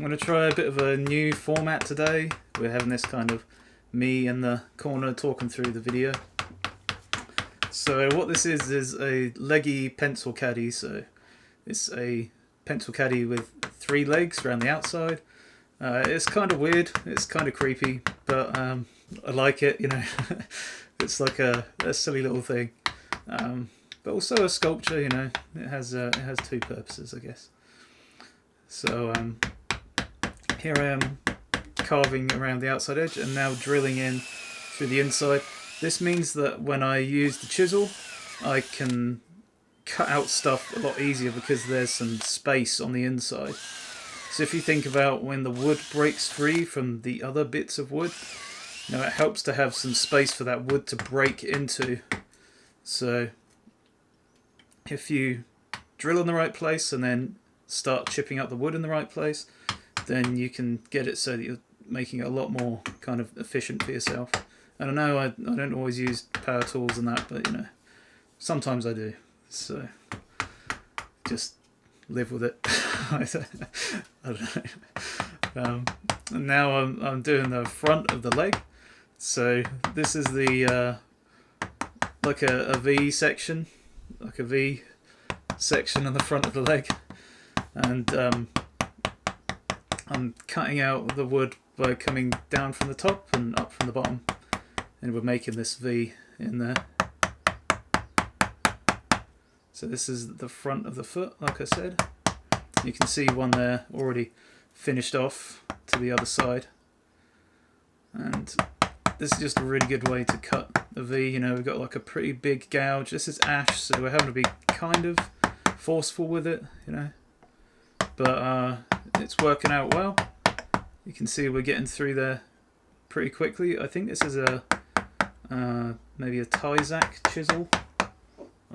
going to try a bit of a new format today. We're having this kind of me in the corner talking through the video. So what this is a leggy pencil caddy. So it's a pencil caddy with 3 legs around the outside. It's kind of weird, it's kind of creepy, but I like it, you know. It's like a silly little thing, but also a sculpture, you know. It has 2 purposes, I guess. So here I am carving around the outside edge and now drilling in through the inside. This means that when I use the chisel, I can cut out stuff a lot easier because there's some space on the inside. So if you think about when the wood breaks free from the other bits of wood, you know, it helps to have some space for that wood to break into. So if you drill in the right place and then start chipping up the wood in the right place, then you can get it so that you're making it a lot more kind of efficient for yourself. And I know I don't always use power tools and that, but you know, sometimes I do. So just live with it. I don't know. And now I'm doing the front of the leg. So this is the like a V section, like a V section on the front of the leg, and I'm cutting out the wood by coming down from the top and up from the bottom, and we're making this V in there. So this is the front of the foot, like I said. You can see one there already finished off to the other side. And this is just a really good way to cut a V. You know, we've got like a pretty big gouge. This is ash, so we're having to be kind of forceful with it, you know. But it's working out well. You can see we're getting through there pretty quickly. I think this is a maybe a Tyzac chisel.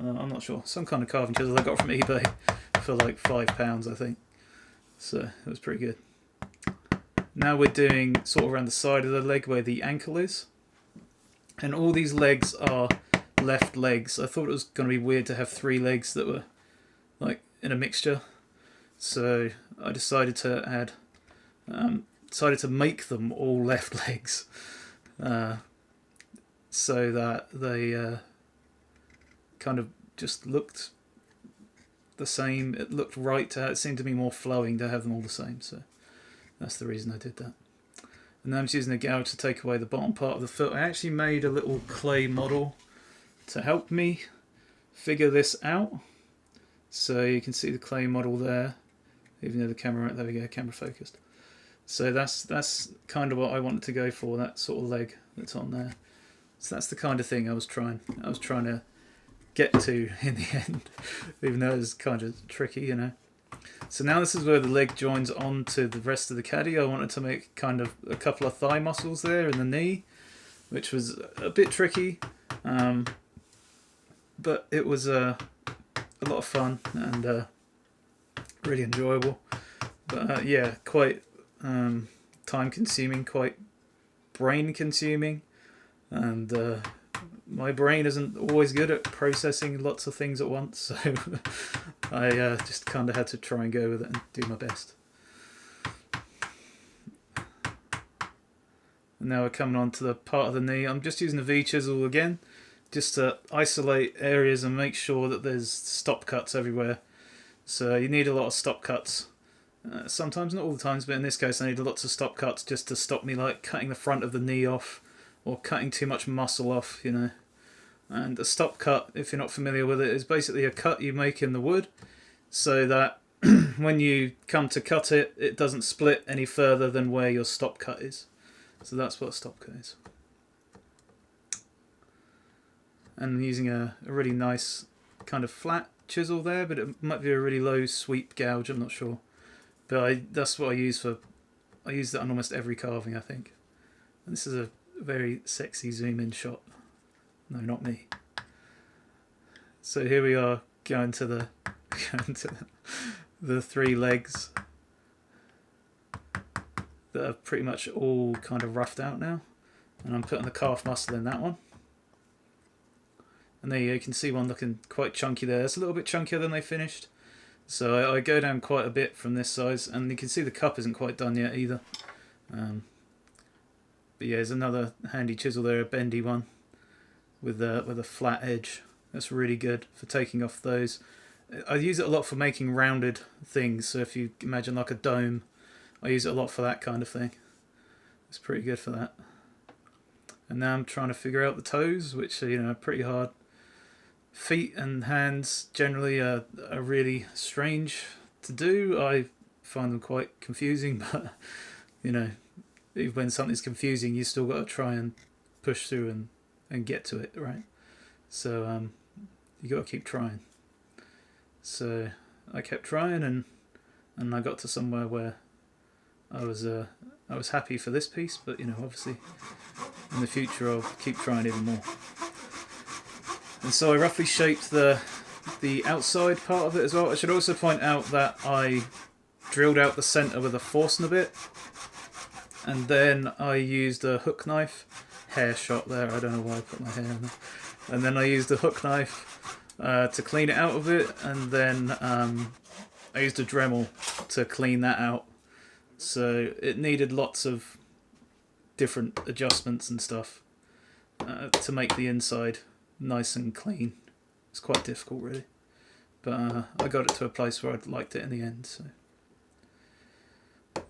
I'm not sure. Some kind of carving chisel I got from eBay for like £5, I think. So it was pretty good. Now we're doing sort of around the side of the leg where the ankle is. And all these legs are left legs. I thought it was going to be weird to have 3 legs that were like in a mixture. So I decided to make them all left legs. So that they kind of just looked the same. It looked right to have, it seemed to be more flowing to have them all the same, so that's the reason I did that. And now I'm just using a gouge to take away the bottom part of the foot. I actually made a little clay model to help me figure this out. So you can see the clay model there, even though the camera, there we go, camera focused. So that's kind of what I wanted to go for, that sort of leg that's on there. So that's the kind of thing I was trying to get to in the end, even though it was kind of tricky, you know. So now this is where the leg joins on to the rest of the caddy. I wanted to make kind of a couple of thigh muscles there in the knee, which was a bit tricky, but it was a lot of fun and really enjoyable. But yeah, quite time consuming, quite brain consuming, and my brain isn't always good at processing lots of things at once, so I just kind of had to try and go with it and do my best. And now we're coming on to the part of the knee. I'm just using the V chisel again, just to isolate areas and make sure that there's stop cuts everywhere. So you need a lot of stop cuts. Sometimes, not all the times, but in this case I need lots of stop cuts just to stop me like cutting the front of the knee off, or cutting too much muscle off, you know. And a stop cut, if you're not familiar with it, is basically a cut you make in the wood so that when you come to cut it, it doesn't split any further than where your stop cut is. So that's what a stop cut is. And I'm using a really nice kind of flat chisel there, but it might be a really low sweep gouge, I'm not sure. But that's what I use that on almost every carving, I think. And this is a very sexy zoom in shot. No, not me. So here we are going to the 3 legs that are pretty much all kind of roughed out now, and I'm putting the calf muscle in that one. And there you can see one looking quite chunky there. It's a little bit chunkier than they finished. So I go down quite a bit from this size, and you can see the cup isn't quite done yet either. But yeah, there's another handy chisel there, a bendy one with a flat edge. That's really good for taking off those. I use it a lot for making rounded things. So if you imagine like a dome, I use it a lot for that kind of thing. It's pretty good for that. And now I'm trying to figure out the toes, which are, you know, pretty hard. Feet and hands generally are really strange to do. I find them quite confusing, but you know, even when something's confusing, you still got to try and push through and get to it, right? So you got to keep trying. So I kept trying, and I got to somewhere where I was happy for this piece, but you know, obviously in the future I'll keep trying even more. And so I roughly shaped the outside part of it as well. I should also point out that I drilled out the centre with a Forstner bit, and then I used a hook knife, hair shot there, I don't know why I put my hair in there, and then I used a hook knife to clean it out of it, and then I used a Dremel to clean that out. So it needed lots of different adjustments and stuff to make the inside nice and clean. It's quite difficult, really, but I got it to a place where I liked it in the end. So,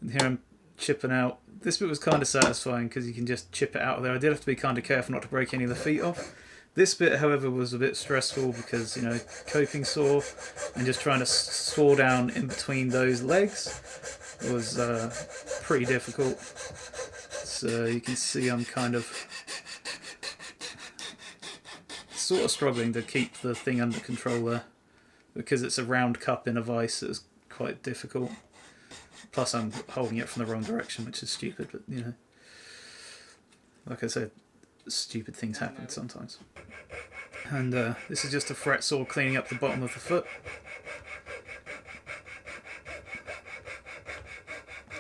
and here I'm chipping out. This bit was kind of satisfying because you can just chip it out of there. I did have to be kind of careful not to break any of the feet off. This bit, however, was a bit stressful because, you know, coping saw and just trying to saw down in between those legs was pretty difficult. So you can see I'm kind of sort of struggling to keep the thing under control there because it's a round cup in a vise. It's quite difficult. Plus I'm holding it from the wrong direction, which is stupid, but you know, like I said, stupid things happen sometimes. And this is just a fret saw cleaning up the bottom of the foot.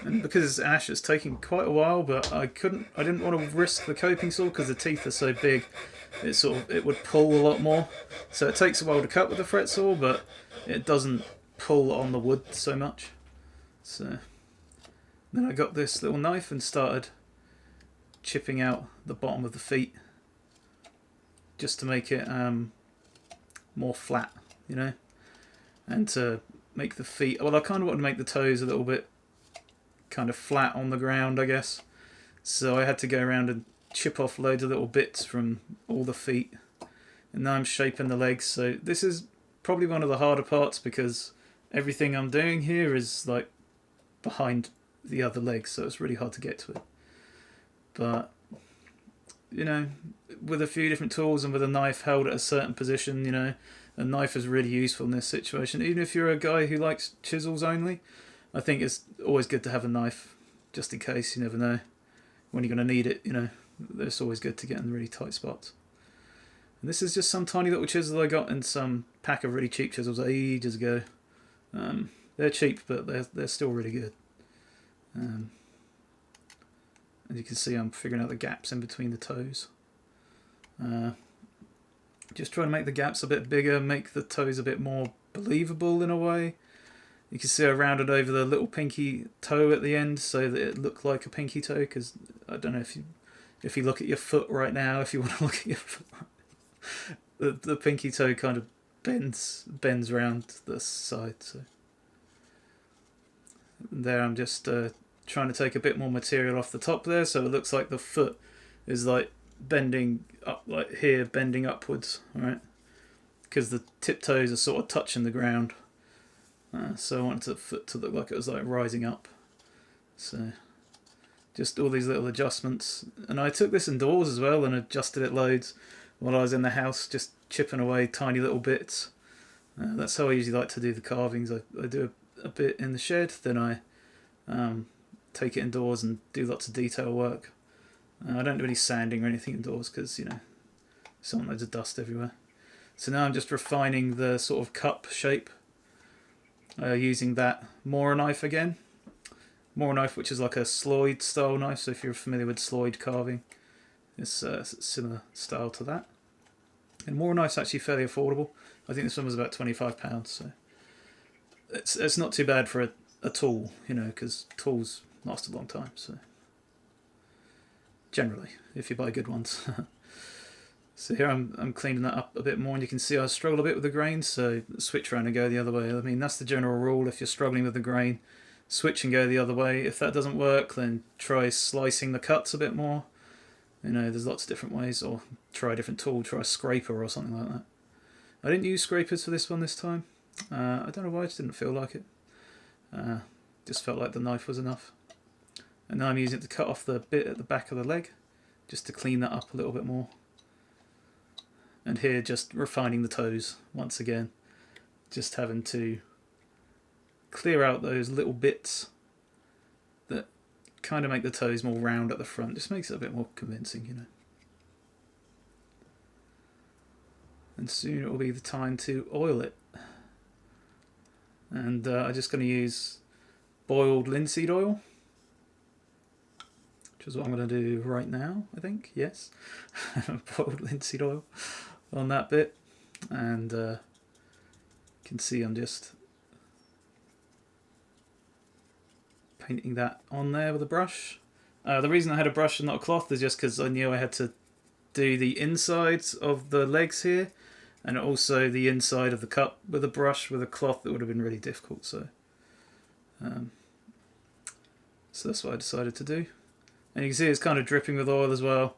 And because it's ash, it's taking quite a while, but I didn't want to risk the coping saw because the teeth are so big. It would pull a lot more. So it takes a while to cut with the fret saw, but it doesn't pull on the wood so much. So then I got this little knife and started chipping out the bottom of the feet just to make it more flat, you know, and to make the feet, well, I kind of wanted to make the toes a little bit kind of flat on the ground, I guess. So I had to go around and chip off loads of little bits from all the feet, and now I'm shaping the legs. So this is probably one of the harder parts because everything I'm doing here is like behind the other legs, so it's really hard to get to it. But you know, with a few different tools and with a knife held at a certain position, you know, a knife is really useful in this situation. Even if you're a guy who likes chisels only, I think it's always good to have a knife just in case. You never know when you're going to need it, you know. It's always good to get in really tight spots. And this is just some tiny little chisel I got in some pack of really cheap chisels ages ago. They're cheap, but they're still really good. As you can see, I'm figuring out the gaps in between the toes. Just trying to make the gaps a bit bigger, make the toes a bit more believable in a way. You can see I rounded over the little pinky toe at the end so that it looked like a pinky toe, because I don't know if you look at your foot right now, if you want to look at your foot, the pinky toe kind of bends around the side. So there I'm just trying to take a bit more material off the top there, so it looks like the foot is like bending up, like here, bending upwards, right? Because the tip toes are sort of touching the ground. So I wanted the foot to look like it was like rising up. So just all these little adjustments. And I took this indoors as well and adjusted it loads while I was in the house, just chipping away tiny little bits. That's how I usually like to do the carvings. I do a bit in the shed, then I take it indoors and do lots of detail work. I don't do any sanding or anything indoors because, you know, there's loads of dust everywhere. So now I'm just refining the sort of cup shape using that Mora knife again. Mora knife, which is like a Sloyd style knife, so if you're familiar with Sloyd carving, it's a similar style to that. And Mora knife's actually fairly affordable. I think this one was about £25, so it's not too bad for a tool, you know, because tools last a long time. So generally, if you buy good ones. So here I'm cleaning that up a bit more, and you can see I struggle a bit with the grain, so switch around and go the other way. I mean, that's the general rule. If you're struggling with the grain, switch and go the other way. If that doesn't work, then try slicing the cuts a bit more. You know, there's lots of different ways, or try a different tool, try a scraper or something like that. I didn't use scrapers for this one this time. I don't know why, I just didn't feel like it. Just felt like the knife was enough. And now I'm using it to cut off the bit at the back of the leg, just to clean that up a little bit more. And here, just refining the toes once again, just having to clear out those little bits that kind of make the toes more round at the front. Just makes it a bit more convincing, you know. And soon it will be the time to oil it. And I'm just going to use boiled linseed oil, which is what I'm going to do right now, I think. Yes, boiled linseed oil on that bit. And you can see I'm just painting that on there with a brush. The reason I had a brush and not a cloth is just because I knew I had to do the insides of the legs here, and also the inside of the cup with a brush. With a cloth that would have been really difficult, so that's what I decided to do. And you can see it's kind of dripping with oil as well.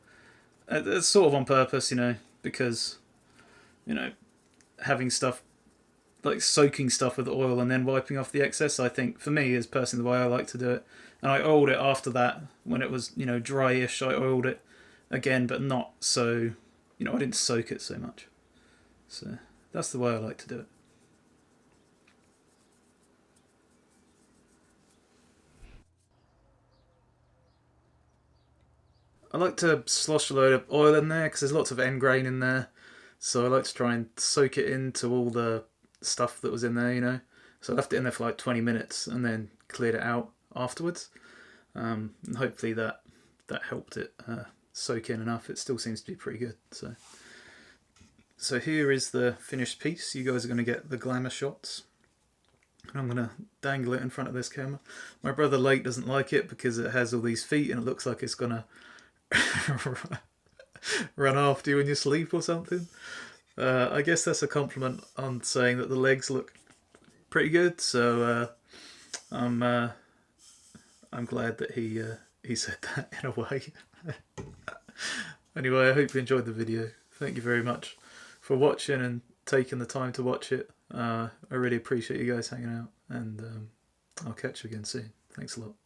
It's sort of on purpose, you know, because, you know, having stuff, like soaking stuff with oil and then wiping off the excess, I think, for me, is personally the way I like to do it. And I oiled it after that. When it was, you know, dryish, I oiled it again, but not so, you know, I didn't soak it so much. So that's the way I like to do it. I like to slosh a load of oil in there because there's lots of end grain in there. So I like to try and soak it into all the stuff that was in there, you know. So I left it in there for like 20 minutes and then cleared it out afterwards. And hopefully that helped it soak in enough. It still seems to be pretty good. So here is the finished piece. You guys are going to get the glamour shots. And I'm going to dangle it in front of this camera. My brother Late doesn't like it because it has all these feet and it looks like it's going to run after you in your sleep or something. I guess that's a compliment on saying that the legs look pretty good. So I'm glad that he said that in a way. Anyway, I hope you enjoyed the video. Thank you very much for watching and taking the time to watch it. I really appreciate you guys hanging out, and I'll catch you again soon. Thanks a lot.